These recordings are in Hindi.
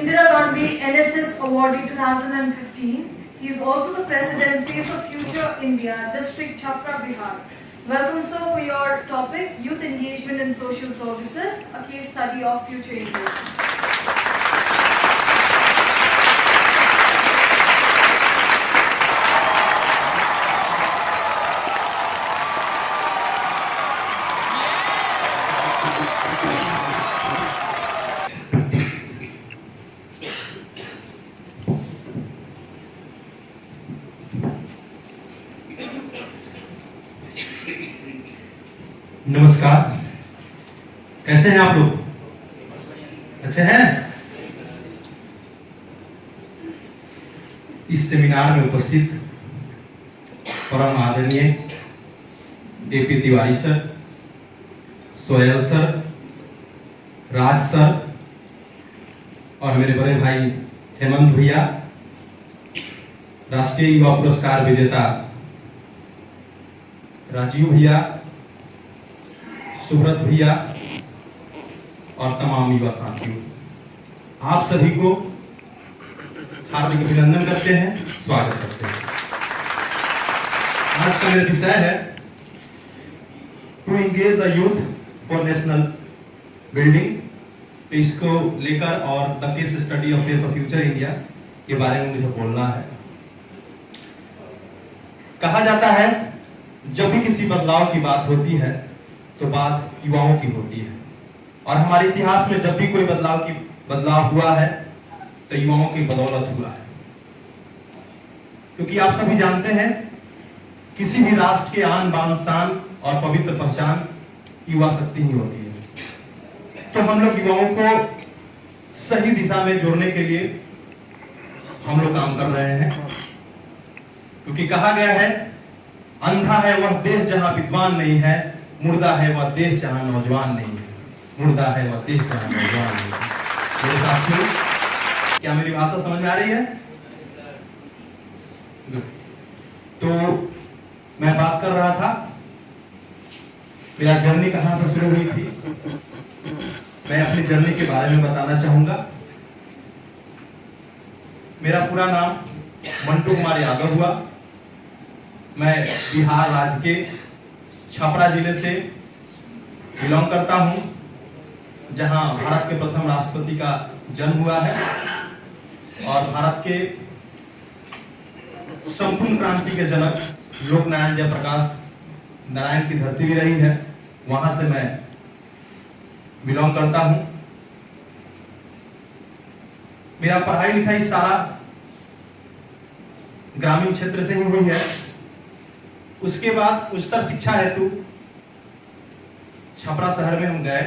Indira Gandhi NSS Awardee 2015. He is also the President, Face of Future India, District Chhapra, Bihar. Welcome, sir, for your topic, Youth Engagement in Social Services, a case study of future India. नमस्कार, कैसे हैं आप लोग? अच्छे हैं? इस सेमिनार में उपस्थित परम आदरणीय AP Tiwari sir, Sohail sir, Raj sir और मेरे बड़े भाई हेमंत भैया, राष्ट्रीय युवा पुरस्कार विजेता राजीव भैया, सुब्रत भैया और तमाम युवा साथियों, आप सभी को हार्दिक अभिनंदन करते हैं, स्वागत करते हैं। आज का मेरा विषय है to engage the youth for national building. इसको लेकर और the case study of face of future India के बारे में मुझे बोलना है। कहा जाता है जब भी किसी बदलाव की बात होती है तो बात युवाओं की होती है, और हमारे इतिहास में जब भी कोई बदलाव हुआ है तो युवाओं की बदौलत हुआ है। क्योंकि आप सभी जानते हैं किसी भी राष्ट्र के आन बान शान और पवित्र पहचान युवा शक्ति ही होती है। तो हम लोग युवाओं को सही दिशा में जोड़ने के लिए हम लोग काम कर रहे हैं, क्योंकि कहा गया है अंधा है वह देश जहां विद्वान नहीं है, मुर्दा है वह देश जहां नौजवान नहीं है, मुर्दा है वह देश जहां नौजवान नहीं है। मेरे साथियों, क्या मेरी भाषा समझ में आ रही है? तो मैं बात कर रहा था मेरा जर्नी कहां से शुरू हुई थी। मैं अपनी जर्नी के बारे में बताना चाहूंगा। मेरा पूरा नाम मंटू कुमार यादव हुआ। मैं बिहार राज्य के छपरा जिले से बिलोंग करता हूं, जहां भारत के प्रथम राष्ट्रपति का जन्म हुआ है और भारत के संपूर्ण क्रांति के जनक लोकनायक जयप्रकाश नारायण की धरती भी रही है, वहां से मैं बिलोंग करता हूं। मेरा पढ़ाई लिखाई सारा ग्रामीण क्षेत्र से ही हुई है। उसके बाद उच्चतर शिक्षा हेतु छपरा शहर में हम गए।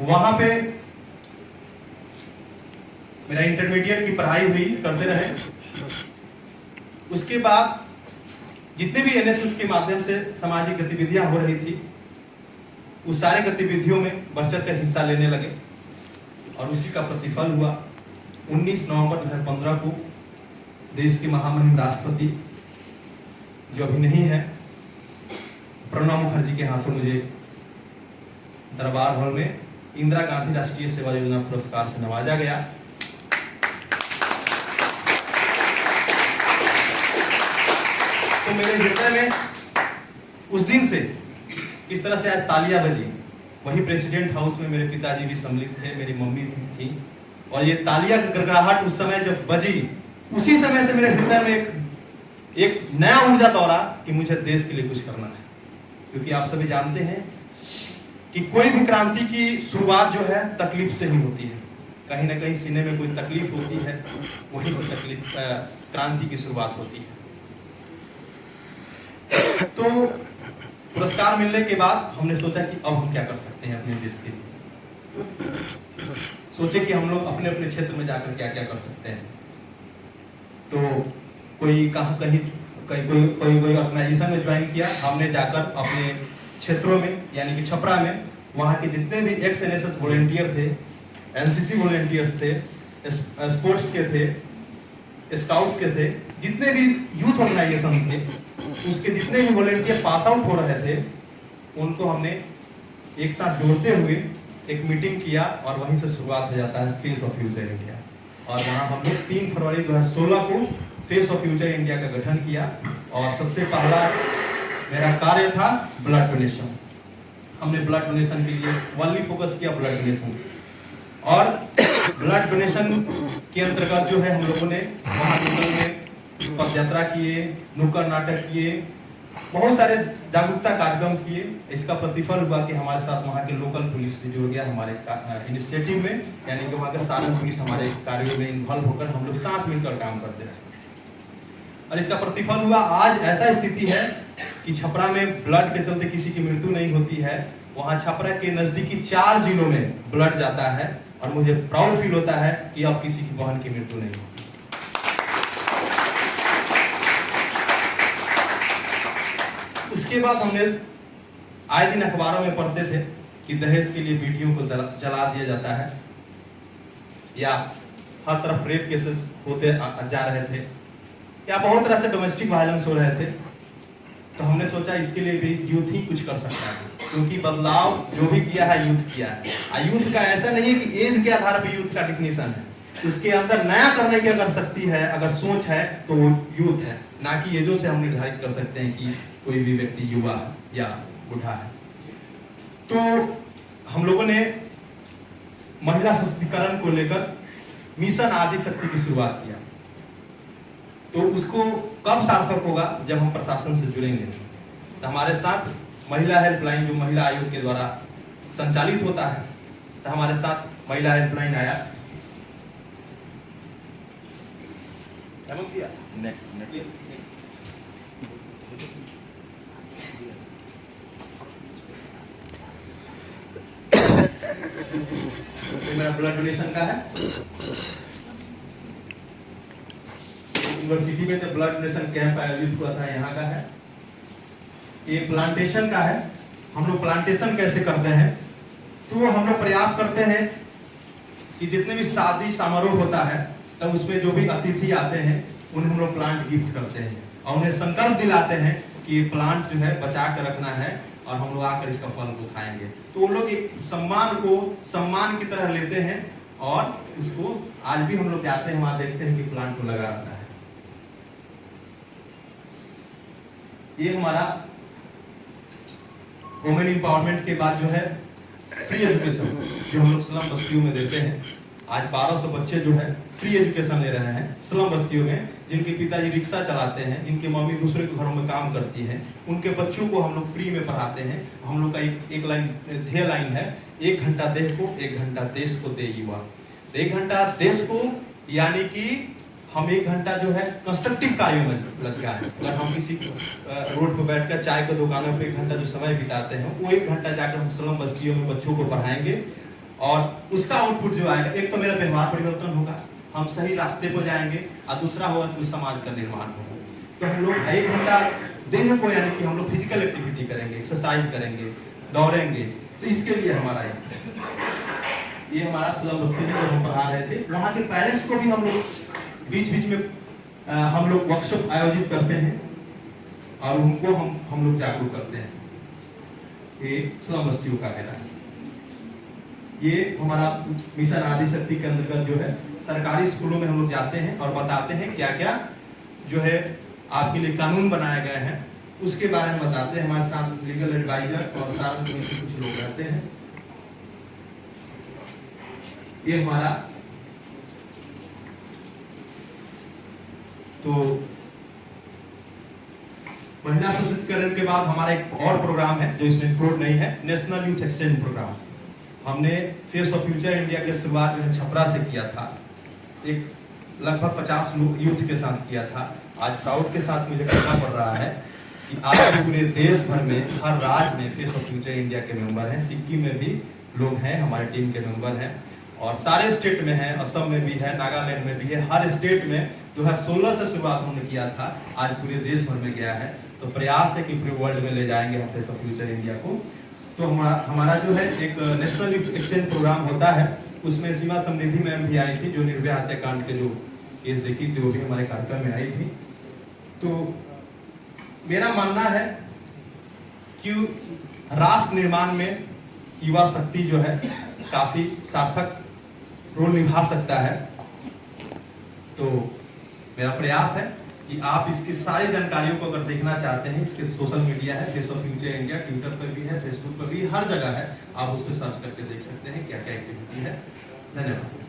वहां पे मेरा इंटरमीडिएट की पढ़ाई हुई, करते रहे। उसके बाद जितने भी एनएसएस के माध्यम से सामाजिक गतिविधियां हो रही थी, उस सारे गतिविधियों में बढ़ चढ़ कर हिस्सा लेने लगे, और उसी का प्रतिफल हुआ 19 नवंबर 2015 को देश के महामहिम राष्ट्रपति, जो अभी नहीं है, प्रणब मुखर्जी के हाथों मुझे दरबार हॉल में इंदिरा गांधी राष्ट्रीय सेवा योजना पुरस्कार से नवाजा गया। तो मेरे हृदय में उस दिन से किस तरह से आज तालियां बजी, वही प्रेसिडेंट हाउस में मेरे पिताजी भी सम्मिलित थे, मेरी मम्मी भी थी, और ये तालियां की गड़गड़ाहट उस समय जब बजी, उसी समय से मेरे हृदय में एक नया ऊर्जा दौड़ा कि मुझे देश के लिए कुछ करना है। क्योंकि आप सभी जानते हैं कि कोई भी क्रांति की शुरुआत जो है तकलीफ से ही होती है। कहीं ना कहीं सीने में कोई तकलीफ होती है, वहीं से क्रांति की शुरुआत होती है। तो पुरस्कार मिलने के बाद हमने सोचा कि अब हम क्या कर सकते हैं अपने देश के लिए। सोचे कि हम लोग अपने अपने क्षेत्र में जाकर क्या क्या कर सकते हैं। तो कोई कोई ऑर्गेनाइजेशन में ज्वाइन किया। हमने जाकर अपने क्षेत्रों में, यानी कि छपरा में, वहाँ के जितने भी एक्स एनएसएस वॉलंटियर थे, एनसीसी वॉलंटियर्स थे, स्पोर्ट्स के थे, स्काउट्स के थे, जितने भी यूथ ऑर्गेनाइजेशन थे, उसके जितने भी वॉलंटियर पास आउट हो रहे थे, उनको हमने एक साथ जोड़ते हुए एक मीटिंग किया और वहीं से शुरुआत हो जाता है फेस ऑफ फ्यूचर इंडिया। और वहाँ हम लोग 3 फरवरी 2016 को फेस ऑफ फ्यूचर इंडिया का गठन किया और सबसे पहला मेरा कार्य था ब्लड डोनेशन। हमने ब्लड डोनेशन के लिए ओनली फोकस किया ब्लड डोनेशन, और ब्लड डोनेशन के अंतर्गत जो है हम लोगों ने वहाँ में पद यात्रा किए, नुक्कड़ नाटक किए, बहुत सारे जागरूकता कार्यक्रम किए। इसका प्रतिफल हुआ कि हमारे साथ वहाँ के लोकल पुलिस भी जुड़ गया हमारे इनिशिएटिव में, यानी कि वहाँ का सारण पुलिस हमारे कार्यों में इन्वॉल्व होकर हम लोग साथ मिलकर काम करते रहे। और इसका प्रतिफल हुआ आज ऐसा स्थिति है कि छपरा में ब्लड के चलते किसी की मृत्यु नहीं होती है। वहाँ छपरा के नजदीकी 4 जिलों में ब्लड जाता है और मुझे प्राउड फील होता है कि अब किसी की बहन की मृत्यु नहीं होती। उसके बाद हमने आए दिन अखबारों में पढ़ते थे कि दहेज के लिए बेटियों को जला दिया जाता है, या हर तरफ रेप केसेस होते जा रहे थे, या बहुत तरह से डोमेस्टिक वायलेंस हो रहे थे। तो हमने सोचा इसके लिए भी यूथ ही कुछ कर सकता है, क्योंकि बदलाव जो भी किया है यूथ किया है। यूथ का ऐसा नहीं है कि एज के आधार पर यूथ का डिफिनेशन है, उसके अंदर नया करने की अगर शक्ति है, अगर सोच है, तो वो यूथ है, ना कि एजों से हम निर्धारित कर सकते हैं कि कोई भी व्यक्ति युवा या बूढ़ा है। तो हम लोगों ने महिला सशक्तिकरण को लेकर मिशन आदि शक्ति की शुरुआत किया। तो उसको कब सार्थक होगा, जब हम प्रशासन से जुड़ेंगे। तो हमारे साथ महिला हेल्पलाइन, जो महिला आयोग के द्वारा संचालित होता है, तो हमारे साथ महिला हेल्पलाइन आया। मेरा ब्लड डोनेशन का है। यूनिवर्सिटी में जो ब्लड डोनेशन कैंप आयोजित हुआ था, यहाँ का है। ये प्लांटेशन का है। हम लोग प्लांटेशन कैसे करते हैं, तो हम लोग प्रयास करते हैं कि जितने भी शादी समारोह होता है, तब उसमें जो भी अतिथि आते हैं उन्हें हम लोग प्लांट गिफ्ट करते हैं और उन्हें संकल्प दिलाते हैं कि प्लांट जो है बचा कर रखना है और हम लोग आकर इसका फल को खाएंगे। तो वो लोग एक सम्मान को सम्मान की तरह लेते हैं और उसको आज भी हम लोग जाते हैं, वहां देखते हैं कि प्लांट को लगा रहता है। ये हमारा वुमेन एम्पावरमेंट के बाद जो है फ्री एजुकेशन, जो हम लोग स्लम बस्तियों में देते हैं। आज 1200 बच्चे जो है फ्री एजुकेशन ले रहे हैं स्लम बस्तियों में, जिनके पिताजी रिक्शा चलाते हैं, जिनके मम्मी दूसरे के घरों में काम करती हैं, उनके बच्चों को हम लोग फ्री में पढ़ाते हैं। हम लोग का एक लाइन ध्येय लाइन है, 1 घंटा देश को, 1 घंटा देश को दे युवा। तो 1 घंटा देश को, यानी कि हम 1 घंटा जो है कंस्ट्रक्टिव कार्यों में लग गए हैं। अगर हम किसी रोड पर बैठकर चाय के दुकानों पे 1 घंटा जो समय बिताते हैं, वो 1 घंटा जाकर हम स्लम बस्तियों में बच्चों को पढ़ाएंगे और उसका आउटपुट जो आएगा, एक तो मेरा व्यवहार परिवर्तन होगा, हम सही रास्ते पर जाएंगे, और दूसरा होगा कि समाज का निर्माण होगा। तो हम लोग 1 घंटा देह को, यानी कि हम लोग फिजिकल एक्टिविटी करेंगे, एक्सरसाइज करेंगे, दौड़ेंगे। तो इसके लिए हमारा ये हमारा स्लम बस्ती में हम पढ़ा रहे थे। वहाँ के पेरेंट्स को भी हम लोग बीच बीच में हम लोग वर्कशॉप आयोजित करते हैं और उनको हम लोग जागरूक करते हैं। ये स्लम बस्तियों का मेरा है। ये हमारा मिशन आदि शक्ति के अंतर्गत जो है सरकारी स्कूलों में हम लोग जाते हैं और बताते हैं क्या क्या जो है आपके लिए कानून बनाए गए हैं, उसके बारे में बताते हैं। हमारे साथ लीगल एडवाइजर और सारण पुलिस के कुछ लोग रहते हैं। ये हमारा तो महिला सशक्तिकरण के बाद हमारा एक और प्रोग्राम है जो इसमें इंक्लूड नहीं है, नेशनल यूथ एक्सचेंज प्रोग्राम। हमने फेस ऑफ फ्यूचर इंडिया की शुरुआत जो छपरा से किया था, एक लगभग 50 यूथ के साथ किया था। आज प्राउड के साथ मुझे कहना पड़ रहा है कि आज पूरे देश भर में हर राज्य में फेस ऑफ फ्यूचर इंडिया के मेंबर हैं। सिक्किम में भी लोग हैं, हमारे टीम के मेंबर हैं, और सारे स्टेट में हैं, असम में भी है, नागालैंड में भी है। हर स्टेट में 2016 से शुरुआत हमने किया था, आज पूरे देश भर में गया है। तो प्रयास है कि पूरे वर्ल्ड में ले जाएंगे हम फेस ऑफ फ्यूचर इंडिया को। तो हमारा जो है एक नेशनल यूथ एक्सचेंज प्रोग्राम होता है, उसमें सीमा समृद्धि मैम भी आई थी, जो निर्भया हत्याकांड के जो केस देखी थी वो भी हमारे कार्यक्रम में आई थी। तो मेरा मानना है कि राष्ट्र निर्माण में युवा शक्ति जो है काफ़ी सार्थक रोल निभा सकता है। तो मेरा प्रयास है कि आप इसकी सारी जानकारियों को अगर देखना चाहते हैं, इसके सोशल मीडिया है, face of future India, Twitter पर भी है, फेसबुक पर भी, हर जगह है, आप उस पर सर्च करके देख सकते हैं क्या क्या एक्टिविटी है। धन्यवाद।